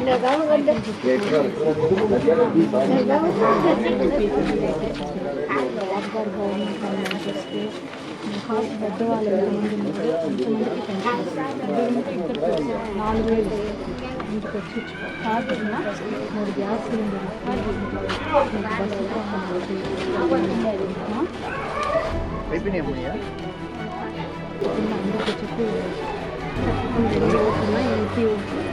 పెద్దవాళ్ళు 4,000 ఇంటికి వచ్చి కాకుండా 3 గ్యాస్ సిలిండర్లు అందరికీ చెప్పి ఎంపీ ఎమ్మెల్యే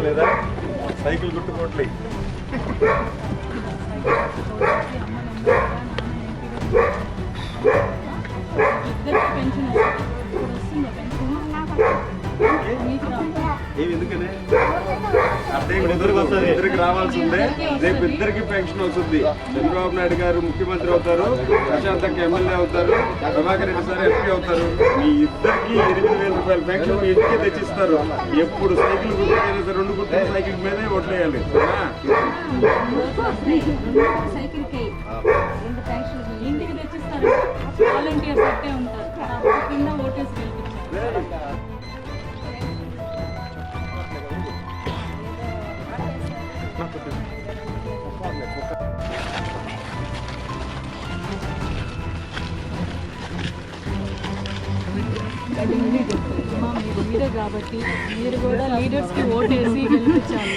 లేదా సైకిల్ గుర్తుకోవట్లే ఎందుకనే అంటే ఇద్దరికి రావాల్సి ఉందే. రేపు ఇద్దరికి పెన్షన్ వస్తుంది. చంద్రబాబు నాయుడు గారు ముఖ్యమంత్రి అవుతారు, ప్రశాంత్ ఎమ్మెల్యే అవుతారు, ప్రభాకర్ రెడ్డి సార్ ఎంపీ అవుతారు. మీ ఇద్దరికి 8,000 రూపాయల పెన్షన్ మీ ఇంటికి తెచ్చిస్తారు. ఎప్పుడు సైకిల్ గుర్తుకైనా సరే 2 గుర్తుల సైకిల్ మీదే ఓట్లేయాలి. ఇంటికి తెచ్చిస్తారు. వాలంటీర్స్ పెట్టే ఉంటారు. కింద ఓటేసి గెలిపించారు. మీరే కాబట్టి మీరు కూడా లీడర్స్కి ఓటేసి గెలిపించాలి.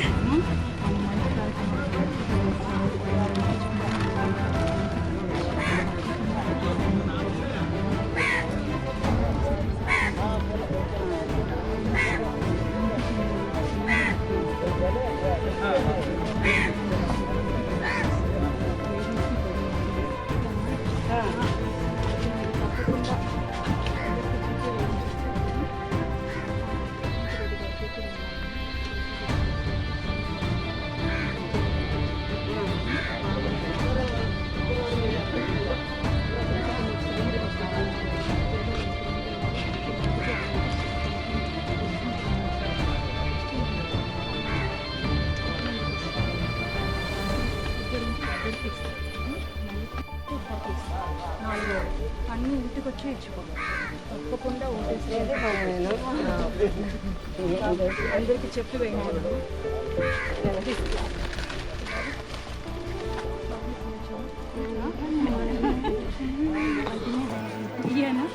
అన్నీ ఇంటికి వచ్చి ఇచ్చుకోండి. తప్పకుండా ఓటేసి అందరికీ చెప్పి వేయండి. ఇయ్యనా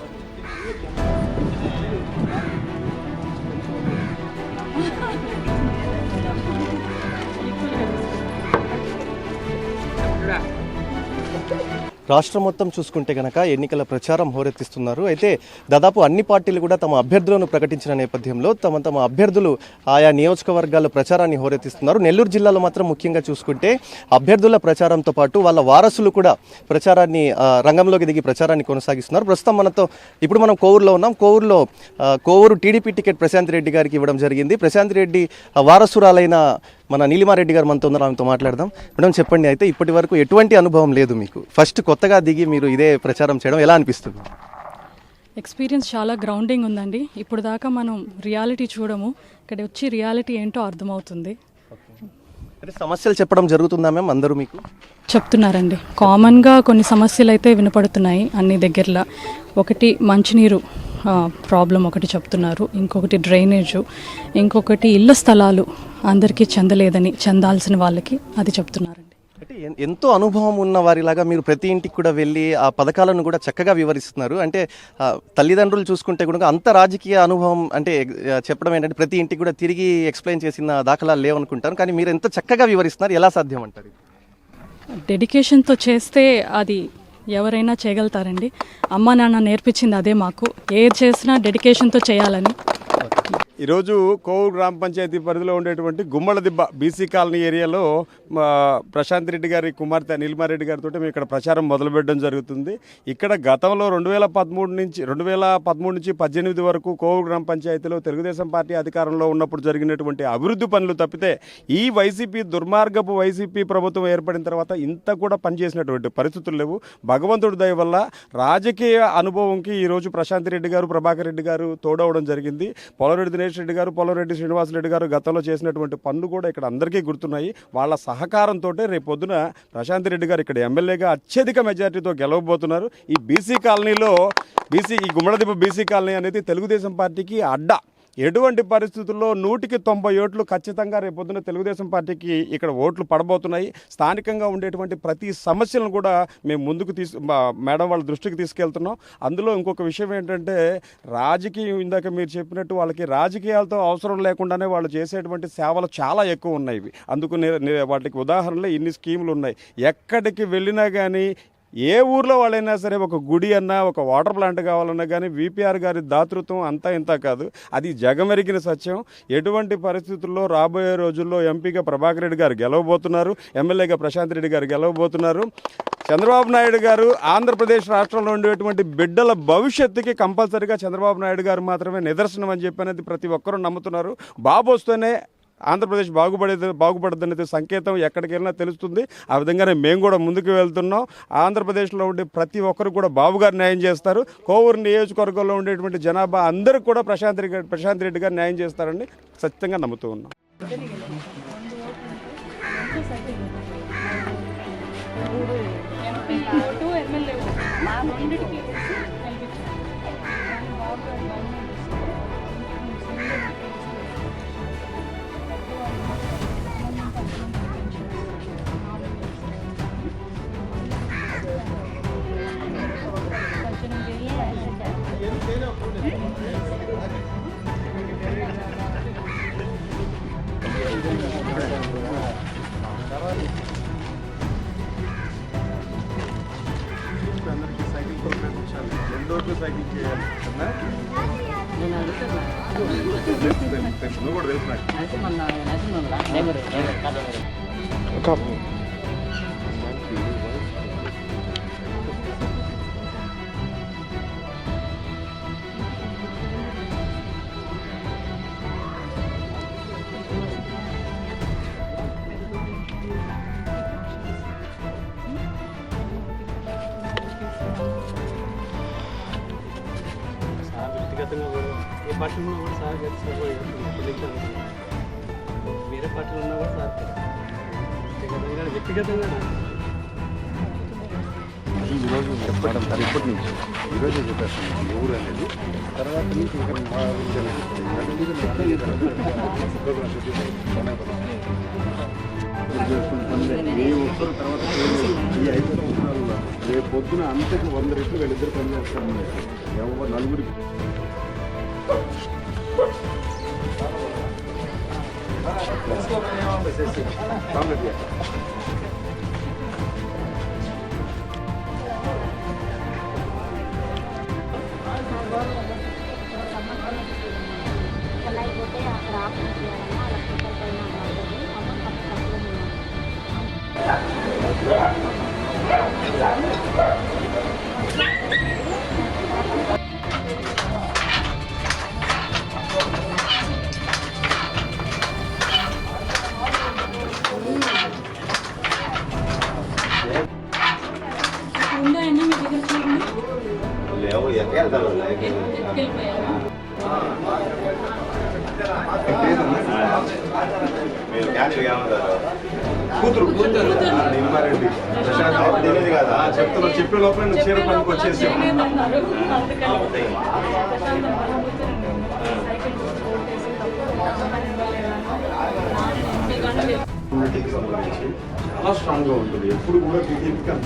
రాష్ట్రం మొత్తం చూసుకుంటే కనుక ఎన్నికల ప్రచారం హోరెత్తిస్తున్నారు. అయితే దాదాపు అన్ని పార్టీలు కూడా తమ అభ్యర్థులను ప్రకటించిన నేపథ్యంలో తమ అభ్యర్థులు ఆయా నియోజకవర్గాల్లో ప్రచారాన్ని హోరెత్తిస్తున్నారు. నెల్లూరు జిల్లాలో మాత్రం ముఖ్యంగా చూసుకుంటే అభ్యర్థుల ప్రచారంతో పాటు వాళ్ళ వారసులు కూడా ప్రచారాన్ని రంగంలోకి దిగి ప్రచారాన్ని కొనసాగిస్తున్నారు. ప్రస్తుతం ఇప్పుడు మనం కోవూరులో ఉన్నాం. కోవూరు టీడీపీ టికెట్ ప్రశాంత్ రెడ్డి గారికి ఇవ్వడం జరిగింది. ప్రశాంత్ రెడ్డి వారసురాలైన మన నీలిమారెడ్డి గారు మనతో ఉన్నారు, ఆమెతో మాట్లాడదాం. మేడం చెప్పండి, అయితే ఇప్పటి వరకు ఎటువంటి అనుభవం లేదు మీకు, ఫస్ట్ కొత్తగా దిగి మీరు ఇదే ప్రచారం చేయడం ఎలా అనిపిస్తుంది? ఎక్స్పీరియన్స్ చాలా గ్రౌండింగ్ ఉందండి. ఇప్పుడు దాకా మనం రియాలిటీ చూడము, ఇక్కడ వచ్చి రియాలిటీ ఏంటో అర్థమవుతుంది. సమస్యలు చెప్పడం జరుగుతుందా మ్యామ్? అందరూ మీకు చెప్తున్నారండి. కామన్గా కొన్ని సమస్యలు అయితే వినపడుతున్నాయి అన్ని దగ్గరలో. ఒకటి మంచినీరు ప్రాబ్లం ఒకటి చెప్తున్నారు, ఇంకొకటి డ్రైనేజు, ఇంకొకటి ఇళ్ల స్థలాలు అందరికీ చెందలేదని, చెందాల్సిన వాళ్ళకి అది చెప్తున్నారండి. అంటే ఎంతో అనుభవం ఉన్న వారిలాగా మీరు ప్రతి ఇంటికి కూడా వెళ్ళి ఆ పథకాలను కూడా చక్కగా వివరిస్తున్నారు. అంటే తల్లిదండ్రులు చూసుకుంటే కూడా అంత రాజకీయ అనుభవం అంటే చెప్పడం ఏంటంటే ప్రతి ఇంటికి కూడా తిరిగి ఎక్స్ప్లెయిన్ చేసిన దాఖలాలు లేవనుకుంటాను, కానీ మీరు ఎంత చక్కగా వివరిస్తున్నారు, ఎలా సాధ్యం అంటారు? డెడికేషన్తో చేస్తే అది ఎవరైనా చేయగలుగుతారండి. అమ్మ నాన్న నేర్పించింది అదే మాకు, ఏది చేసినా డెడికేషన్తో చేయాలని. ఈరోజు కోవూరు గ్రామ పంచాయతీ పరిధిలో ఉండేటువంటి గుమ్మలదిబ్బ బీసీ కాలనీ ఏరియాలో ప్రశాంత్ రెడ్డి గారి కుమార్తె నీలిమారెడ్డి గారితో మేము ఇక్కడ ప్రచారం మొదలుపెట్టడం జరుగుతుంది. ఇక్కడ గతంలో 2013 నుంచి 18 వరకు కోవూరు గ్రామ పంచాయతీలో తెలుగుదేశం పార్టీ అధికారంలో ఉన్నప్పుడు జరిగినటువంటి అభివృద్ధి పనులు తప్పితే ఈ వైసీపీ దుర్మార్గపు వైసీపీ ప్రభుత్వం ఏర్పడిన తర్వాత ఇంత కూడా పనిచేసినటువంటి పరిస్థితులు లేవు. భగవంతుడి దయ వల్ల రాజకీయ అనుభవంకి ఈరోజు ప్రశాంత్ రెడ్డి గారు, ప్రభాకర్ రెడ్డి గారు తోడవడం జరిగింది. పోలరెడ్డి దినేష్ రెడ్డి గారు, పోలరెడ్డి శ్రీనివాసరెడ్డి గారు గతంలో చేసినటువంటి పనులు కూడా ఇక్కడ అందరికీ గుర్తున్నాయి. వాళ్ళ సహకారంతో రేపు పొద్దున ప్రశాంత్ రెడ్డి గారు ఇక్కడ ఎమ్మెల్యేగా అత్యధిక మెజార్టీతో గెలవబోతున్నారు. ఈ బీసీ కాలనీలో ఈ గుమ్మలదిబ్బ బీసీ కాలనీ అనేది తెలుగుదేశం పార్టీకి అడ్డా. ఎటువంటి పరిస్థితుల్లో 100కి 90 ఓట్లు ఖచ్చితంగా రేపొద్దున తెలుగుదేశం పార్టీకి ఇక్కడ ఓట్లు పడబోతున్నాయి. స్థానికంగా ఉండేటువంటి ప్రతి సమస్యలను కూడా మేము ముందుకు మేడం వాళ్ళ దృష్టికి తీసుకెళ్తున్నాం. అందులో ఇంకొక విషయం ఏంటంటే రాజకీయం, ఇందాక మీరు చెప్పినట్టు వాళ్ళకి రాజకీయాలతో అవసరం లేకుండానే వాళ్ళు చేసేటువంటి సేవలు చాలా ఎక్కువ ఉన్నాయి. అందుకు వాటికి ఉదాహరణలు ఇన్ని స్కీములు ఉన్నాయి. ఎక్కడికి వెళ్ళినా కానీ ఏ ఊర్లో వాళ్ళైనా సరే ఒక గుడి అన్నా, ఒక వాటర్ ప్లాంట్ కావాలన్నా కానీ VPR గారి దాతృత్వం అంతా ఇంత కాదు, అది జగమెరిగిన సత్యం. ఎటువంటి పరిస్థితుల్లో రాబోయే రోజుల్లో ఎంపీగా ప్రభాకర్ రెడ్డి గారు గెలవబోతున్నారు, ఎమ్మెల్యేగా ప్రశాంత్ రెడ్డి గారు గెలవబోతున్నారు. చంద్రబాబు నాయుడు గారు ఆంధ్రప్రదేశ్ రాష్ట్రంలో ఉండేటువంటి బిడ్డల భవిష్యత్తుకి కంపల్సరీగా చంద్రబాబు నాయుడు గారు మాత్రమే నిదర్శనం అని చెప్పి అనేది ప్రతి ఒక్కరూ నమ్ముతున్నారు. బాబు వస్తేనే ఆంధ్రప్రదేశ్ బాగుపడదనేది సంకేతం ఎక్కడికి వెళ్ళినా తెలుస్తుంది. ఆ విధంగానే మేము కూడా ముందుకు వెళ్తున్నాం. ఆంధ్రప్రదేశ్లో ఉండే ప్రతి ఒక్కరు కూడా బాబు గారు న్యాయం చేస్తారు. కోవూరు నియోజకవర్గంలో ఉండేటువంటి జనాభా అందరికీ కూడా ప్రశాంత్ రెడ్డి గారు న్యాయం చేస్తారని ఖచ్చితంగా నమ్ముతూ ఉన్నాం. సైకిల్ చేయాలి నువ్వు కూడా తెలుసు. వ్యక్తిగతంగా కూడా ఏ పార్టీలో ఉన్నా కూడా సార్ వేరే పార్టీలో ఉన్నా కూడా సార్ వ్యక్తిగతంగా ఈరోజు చెప్పడం సార్ ఇప్పటి నుంచి ఈరోజు చెప్పేస్తాను ఊరు అనేది తర్వాత నుంచి ఏ ఒక్కరు తర్వాత ఈ 5 సంవత్సరాల్లో రేపు పొద్దున అంతకు 100 రెట్లు వీళ్ళిద్దరు పనిచేస్తాము. ఎవరు నలుగురికి కూతురు నిమ్మారెడ్డి తెలియదు కదా చెప్తున్నా చెప్పే లోపల నువ్వు చీర పనికి వచ్చేసి చాలా స్ట్రాంగ్ గా ఉంటుంది. ఎప్పుడు కూడా